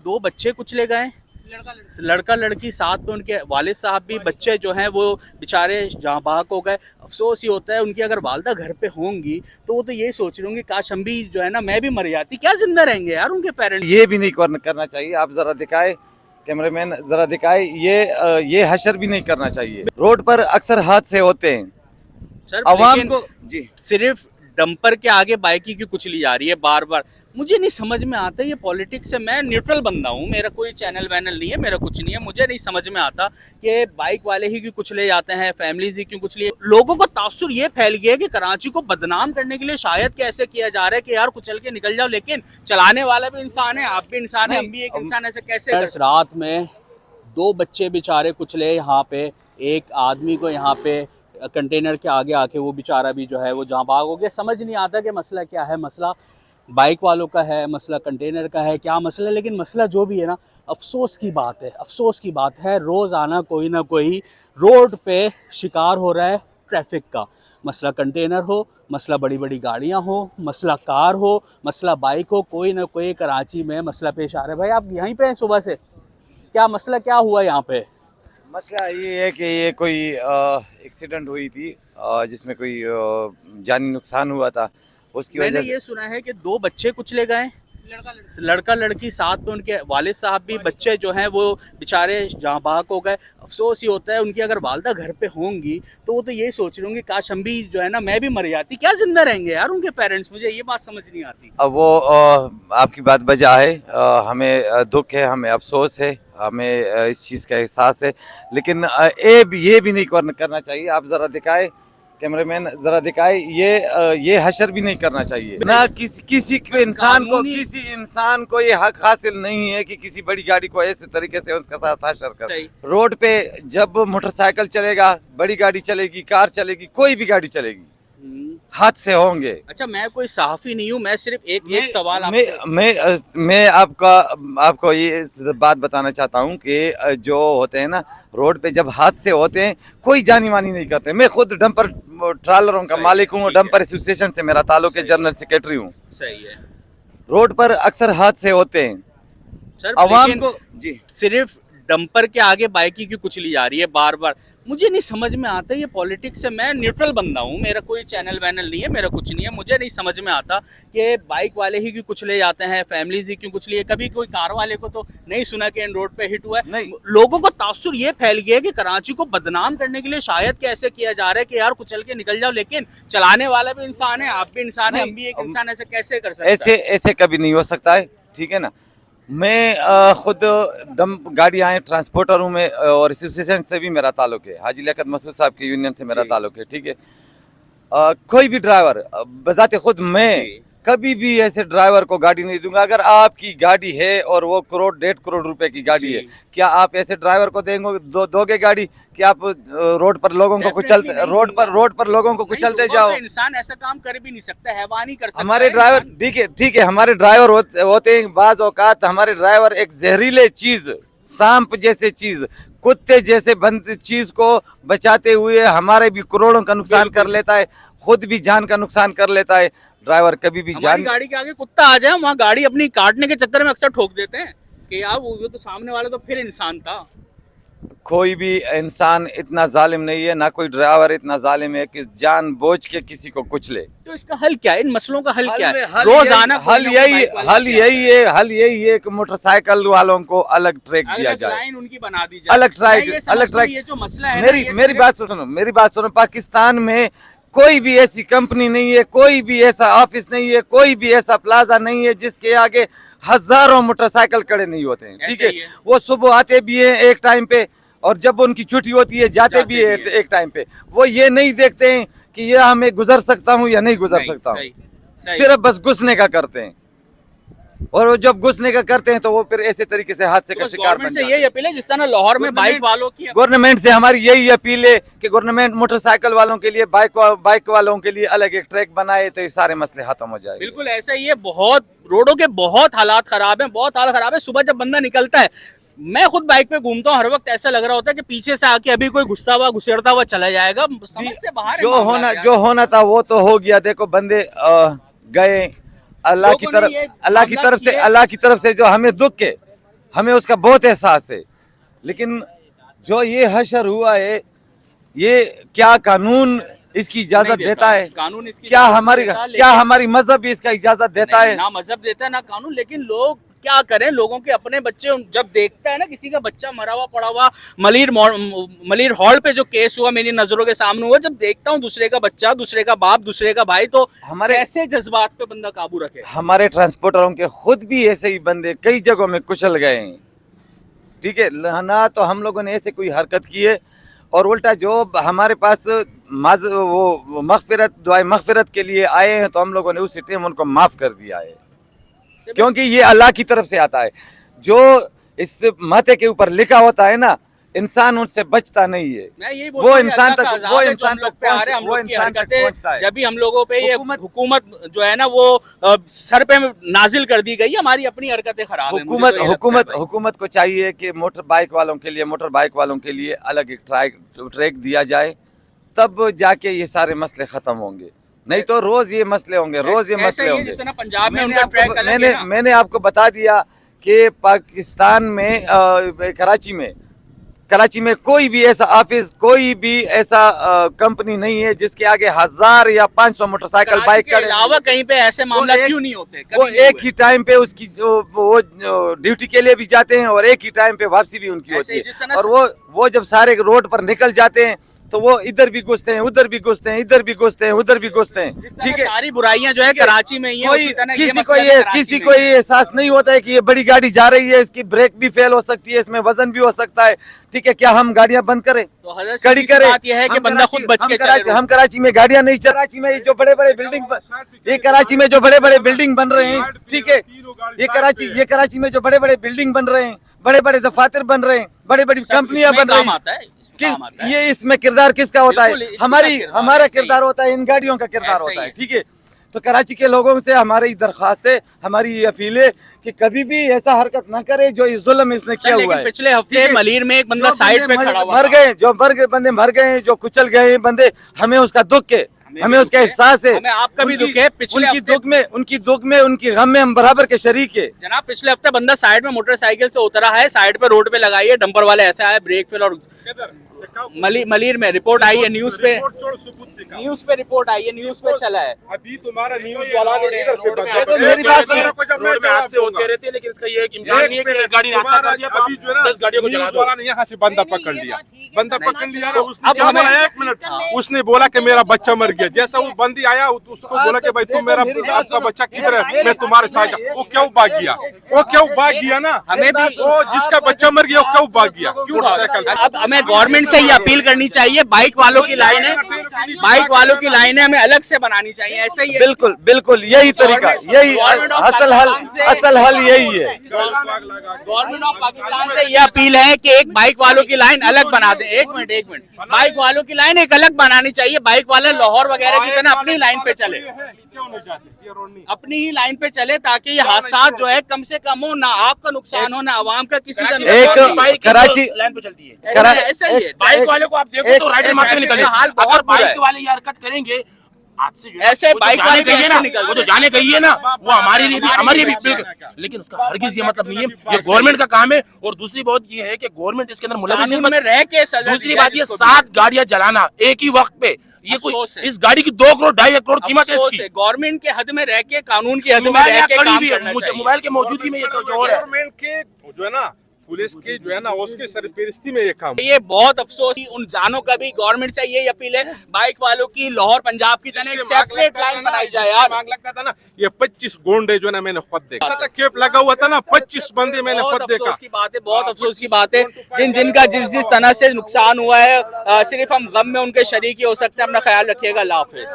दो बच्चे कुचले गए, लड़का लड़की साथ में, उनके वालिद साहब भी, बच्चे जो हैं वो बेचारे जहाँ बाग हो गए। अफसोस ये होता है उनकी अगर वालदा घर पे होंगी तो वो तो ये सोच रही होंगी काश हम भी जो है ना, मैं भी मर जाती, क्या जिंदा रहेंगे यार उनके पेरेंट्स। ये भी नहीं करना चाहिए। आप जरा दिखाए, कैमरामैन जरा दिखाए, ये हशर भी नहीं करना चाहिए। रोड पर अक्सर हादसे होते हैं, सर आवाम को जी सिर्फ डंपर के आगे बाइक की कुचली जा रही है बार बार। मुझे नहीं समझ में आता ये पॉलिटिक्स से। मैं न्यूट्रल बंदा हूँ, मेरा कोई चैनल वैनल नहीं है, मेरा कुछ नहीं है। मुझे नहीं समझ में आता कि बाइक वाले ही क्यों कुचले जाते हैं, फैमिलीज ही क्यों कुचली। लोगों को तासुर ये फैल गया है कि कराची को बदनाम करने के लिए शायद कैसे किया जा रहा है कि यार कुचल के निकल जाओ, लेकिन चलाने वाला भी इंसान है, आप भी इंसान है, हम भी एक इंसान, ऐसे कैसे। रात में दो बच्चे बेचारे कुचले यहाँ पे, एक आदमी को यहाँ पे कंटेनर के आगे आके वो बेचारा भी जो है वो जहाँ भाग हो गया। समझ नहीं आता कि मसला क्या है, मसला बाइक वालों का है, मसला कंटेनर का है, क्या मसला है। लेकिन मसला जो भी है ना, अफसोस की बात है, अफसोस की बात है, रोज़ाना कोई ना कोई रोड पे शिकार हो रहा है ट्रैफिक का। मसला कंटेनर हो, मसला बड़ी बड़ी गाड़ियाँ हो, मसला कार हो, मसला बाइक हो, कोई ना कोई कराची में मसला पेश आ रहा है। भाई आप यहीं पे हैं सुबह से, क्या मसला क्या हुआ यहाँ पे? मसला ये है कि ये कोई एक्सीडेंट हुई थी जिसमें कोई जानी नुकसान हुआ था, उसकी वजह मैंने से। ये सुना है कि दो बच्चे कुचले गए, लड़का लड़की साथ में, उनके वालिद साहब भी, बच्चे जो हैं वो बेचारे जहाँ बाग हो गए। अफसोस ये होता है उनकी अगर वालदा घर पे होंगी तो वो तो ये सोच रही होंगी काश हम भी जो है ना, मैं भी मर जाती, क्या जिंदा रहेंगे यार उनके पेरेंट्स। मुझे ये बात समझ नहीं आती। अब वो आपकी बात बजा है, हमें दुख है, हमें अफसोस है, हमें इस चीज़ का एहसास है, लेकिन ये भी नहीं करना चाहिए। आप ज़रा दिखाए, कैमरामैन जरा दिखाए, ये हशर भी नहीं करना चाहिए ना। किसी इंसान को ये हक हासिल नहीं है कि किसी बड़ी गाड़ी को ऐसे तरीके से उसका साथ हशर कर। रोड पे जब मोटरसाइकिल चलेगा, बड़ी गाड़ी चलेगी, कार चलेगी, कोई भी गाड़ी चलेगी, हादसे होंगे। अच्छा, मैं कोई सहाफी नहीं हूँ, मैं सिर्फ एक सवाल मैं आपको ये बात बताना चाहता हूँ कि जो होते हैं ना रोड पे, जब हादसे होते हैं कोई जानी मानी नहीं करते। मैं खुद डंपर ट्रॉलरों का मालिक हूँ, डंपर एसोसिएशन से मेरा ताल्लुक है, जनरल सेक्रेटरी हूँ। सही है। रोड पर अक्सर हादसे होते हैं, सर आवाम को जी सिर्फ डंपर के आगे बाइक की कुचली जा रही है बार बार। मुझे नहीं समझ में आता ये पॉलिटिक्स से। मैं न्यूट्रल बंदा हूँ, मेरा कोई चैनल वैनल नहीं है, मेरा कुछ नहीं है। मुझे नहीं समझ में आता कि बाइक वाले ही क्यों कुचले जाते हैं, फैमिलीज ही क्यों कुचली है। कभी कोई कार वाले को तो नहीं सुना कि इन रोड पे हिट हुआ है। नहीं, लोगों को तासुर ये फैल गया है कि कराची को बदनाम करने के लिए शायद कैसे किया जा रहा है कि यार कुचल के निकल जाओ, लेकिन चलाने वाला भी इंसान है, आप भी इंसान है, हम भी एक इंसान, ऐसे कैसे कर सकते हैं। ऐसे कभी नहीं हो सकता है, ठीक है ना। मैं खुद गाड़ियाँ हैं, ट्रांसपोर्टर हूँ मैं, और एसोसिएशन से भी मेरा ताल्लुक है, हाजी लियाकत मसूद साहब के यूनियन से मेरा ताल्लुक है, ठीक है। कोई भी ड्राइवर बजाते खुद मैं कभी भी ऐसे ड्राइवर को गाड़ी नहीं दूंगा। अगर आपकी गाड़ी है और वो 1.5 करोड़ रुपए की गाड़ी है, क्या आप ऐसे ड्राइवर को देंगे, दोगे गाड़ी कि आप रोड पर लोगों को कुचलते, रोड पर लोगों को कुचलते जाओ? इंसान ऐसा काम कर भी नहीं सकता, हैवानी कर सकता। हमारे ड्राइवर ठीक है, हमारे ड्राइवर होते हैं, बाज औकात हमारे ड्राइवर एक जहरीले चीज, सांप जैसे चीज, कुत्ते जैसे बंद चीज को बचाते हुए हमारे भी करोड़ों का नुकसान कर लेता है, खुद भी जान का नुकसान कर लेता है। ड्राइवर कभी भी जान, गाड़ी के आगे कुत्ता आ जाए, वहाँ गाड़ी अपनी काटने के चक्कर में अक्सर ठोक देते हैं कि यार वो तो सामने वाला तो फिर इंसान था। कोई भी इंसान इतना जालिम नहीं है, ना कोई ड्राइवर इतना जालिम है कि जानबूझ के किसी को कुचले। तो इसका हल क्या है? इन मसलों का हल क्या है? रोजाना हल यही है कि मोटरसाइकिल वालों को अलग ट्रैक दिया जाए, लाइन उनकी बना दी जाए, अलग ट्रैक। ये जो मसला है, मेरी बात सुनो। पाकिस्तान में कोई भी ऐसी कंपनी नहीं है, कोई भी ऐसा ऑफिस नहीं है, कोई भी ऐसा प्लाजा नहीं है जिसके आगे हजारों मोटरसाइकिल खड़े नहीं होते हैं, ठीक है। वो सुबह आते भी हैं एक टाइम पे, और जब उनकी छुट्टी होती है जाते भी है एक टाइम पे। वो ये नहीं देखते हैं कि ये हमें गुजर सकता हूँ या नहीं गुजर सकता हूँ, सिर्फ बस घुसने का करते हैं। और वो जब घुसने का करते हैं तो वो फिर ऐसे तरीके से हादसे का शिकार बन जाते हैं। यही अपील है जिस तरह लाहौर में बाइक वालों की, गवर्नमेंट से हमारी यही अपील है कि गवर्नमेंट मोटरसाइकिल वालों के लिए, बाइक वालों के लिए अलग एक ट्रैक बनाए, तो ये सारे मसले खत्म हो जाए। बिल्कुल ऐसा ही है। बहुत रोडों के बहुत हालात खराब हैं, बहुत हालत खराब है। सुबह जब बंदा निकलता है, मैं खुद बाइक पे घूमता हूँ, हर वक्त ऐसा लग रहा होता है कि पीछे से आके अभी कोई घुसरता हुआ चला जाएगा, समझ से बाहर। जो होना था वो तो हो गया। देखो बंदे गए, अल्लाह की तरफ से जो हमें दुख है, हमें उसका बहुत एहसास है। लेकिन जो ये हशर हुआ है, ये क्या कानून इसकी इजाजत नहीं देता है? कानून इसकी क्या इजाजत हमारी देता, क्या हमारी मजहब भी इसका इजाजत देता नहीं, है? ना मजहब देता है ना कानून, लेकिन लोग क्या करें, लोगों के अपने बच्चे जब देखता है ना किसी का बच्चा मरा हुआ पड़ा हुआ, मलिर हॉल पे जो केस हुआ मेरी नजरों के सामने हुआ, जब देखता हूँ दूसरे का बच्चा, दूसरे का बाप, दूसरे का भाई, तो हमारे कैसे जज्बात पे बंदा काबू रखे। हमारे ट्रांसपोर्टरों के खुद भी ऐसे ही बंदे कई जगहों में कुचल गए हैं, ठीक है ना? तो हम लोगों ने ऐसे कोई हरकत की है, और उल्टा जो हमारे पास वो मगफिरत दुआए मगफिरत के लिए आए हैं, तो हम लोगों ने उसी टाइम उनको माफ कर दिया है, क्योंकि ये अल्लाह की तरफ से आता है। जो इस माथे के ऊपर लिखा होता है ना, इंसान उससे बचता नहीं है। मैं यही वो इंसान तक वो इंसान तक पहुंचता है। जब भी हम लोगों पे ये हुकूमत जो है ना वो सर पे नाजिल कर दी गई है, हमारी अपनी हरकतें खराब है। मुझे तो ये लगता है भाई। हुकूमत को चाहिए कि मोटर बाइक वालों के लिए अलग एक ट्रैक दिया जाए, तब जाके ये सारे मसले खत्म होंगे। नहीं तो रोज ये मसले होंगे, रोज ये ऐसा मसले ही है होंगे। जिस तरह पंजाब में उनका ट्रैक अलग है ना। मैंने आपको बता दिया कि पाकिस्तान में कराची में कोई भी ऐसा ऑफिस, कोई भी ऐसा कंपनी नहीं है जिसके आगे 1000 या 500 मोटरसाइकिल बाइक के अलावा कहीं पे ऐसे मामला क्यों नहीं होते? वो एक ही टाइम पे उसकी वो ड्यूटी के लिए भी जाते हैं, और एक ही टाइम पे वापसी भी उनकी होती है। और वो जब सारे रोड पर निकल जाते हैं, तो वो इधर भी घुसते हैं, उधर भी घुसते हैं, इधर भी घुसते हैं, उधर भी घुसते हैं, ठीक है? सारी बुराइयां जो है कराची में ही है, उसी तरह किसी को ये एहसास नहीं होता है कि ये बड़ी गाड़ी जा रही है, इसकी ब्रेक भी फेल हो सकती है, इसमें वजन भी हो सकता है, ठीक है? क्या हम गाड़ियां बंद करें? तो कड़ी करें? बात यह है कि बंदा खुद बच के चले। हम कराची में गाड़ियां नहीं, कराची में जो बड़े बड़े बिल्डिंग, ये कराची में जो बड़े बड़े बिल्डिंग बन रहे हैं, ठीक है? ये कराची में जो बड़े बड़े बिल्डिंग बन रहे हैं, बड़े बड़े दफातर बन रहे हैं, बड़ी बड़ी कंपनियां बन रही हैं, ये इसमें किरदार किसका होता है? हमारा किरदार होता है, इन गाड़ियों का किरदार होता है, ठीक है? तो कराची के लोगों से हमारी दरख्वास्त है, हमारी ये अपील है कि कभी भी ऐसा हरकत ना करे जो इस जुल्म इसने किया हुआ है। पिछले हफ्ते मलीर में एक बंदा साइड पे खड़ा हुआ मर गए, बंदे मर गए, जो कुचल गए बंदे, हमें उसका दुख है, हमें उसका एहसास है, हमें आपका भी दुख है। उनकी दुख में उनकी गम में हम बराबर के शरीक है। जनाब पिछले हफ्ते बंदा साइड में मोटरसाइकिल से उतरा है, साइड पे रोड पे लगाई है, डंपर वाले ऐसे आए, ब्रेक फेल, और मलीर में रिपोर्ट आई है, न्यूज पे रिपोर्ट आई है, न्यूज पे चला है। अभी तुम्हारा न्यूज वाला ने इधर से मेरी बात सुनो, होते रहते हैं, लेकिन इसका ये है कि इम्कान नहीं है कि गाड़ी ने हादसा कर दिया, अभी जो है ना 10 गाड़ियों को चला दो। वाला ने यहाँ से बंदा पकड़ लिया ना, उसने क्या बोला? 1 मिनट, उसने बोला कि मेरा बच्चा मर गया। जैसा वो बंदी आया, उसको बोला कि भाई तुम मेरा आपका बच्चा किधर है, मैं तुम्हारे साथ। वो क्यों भाग गया? ना हमें भी वो जिसका बच्चा मर गया वो क्यों भाग गया? क्यों मोटरसाइकिल? अब हमें गवर्नमेंट से ये अपील करनी चाहिए, बाइक वालों की लाइनें हमें अलग से बनानी चाहिए। ऐसे ही बिल्कुल यही तरीका, यही असल हल यही है। गवर्नमेंट ऑफ पाकिस्तान से ये अपील है कि एक बाइक वालों की लाइन अलग बना दे। एक मिनट, बाइक वालों की लाइन एक अलग बनानी चाहिए। बाइक वाले लाहौर वगैरह की तरह अपनी लाइन पे चले, अपनी ही लाइन पे चले, ताकि ये हादसा जो है कम से कम हो, ना आपका नुकसान हो, ना आवाम का किसी का नुकसान। एक कराची लाइन पे चलती है, ऐसा ही है। बाइक वाले को आप देखो तो राइट मार्ग में निकल हाल बहुत बुरा है। बाइक वाले यार कट करेंगे आज से जो ऐसे बाइक वाले कहिए ना, निकल, वो तो जाने कहिए ना, वो हमारे लिए भी बिल्कुल, लेकिन उसका हरगिज ये मतलब नहीं है, ये गवर्नमेंट का काम है। और दूसरी बात ये है कि गवर्नमेंट इसके अंदर मुलविस में रह के सजा। दूसरी बात ये 7 गाड़ियां चलाना एक ही वक्त पे, ये कोई इस गाड़ी की 2 करोड़ 2.5 करोड़ कीमत है इसकी। गवर्नमेंट के हद में रह के, कानून की हद में रह के काम करना चाहिए। मोबाइल के मौजूदगी में ये तो जो है गवर्नमेंट के जो है ना, पुलिस की जो है ना, उसके सरपरस्ती में ये काम। ये बहुत अफसोस, उन जानों का भी गवर्नमेंट से यही अपील है, बाइक वालों की लाहौर पंजाब की तरह एक सेपरेट लाइन बनाई जाए यार। मांग लगता था ना, ये 25 गोंडे जो है ना, मैंने खुद देखा, केप लगा हुआ था ना, 25 बंदे मैंने खुद देखा। बहुत अफसोस की बात है। जिनका जिस तरह से नुकसान हुआ है, सिर्फ हम गम में उनके शरीक ही हो सकते हैं। अपना ख्याल रखिएगा। अल्लाह हाफिज।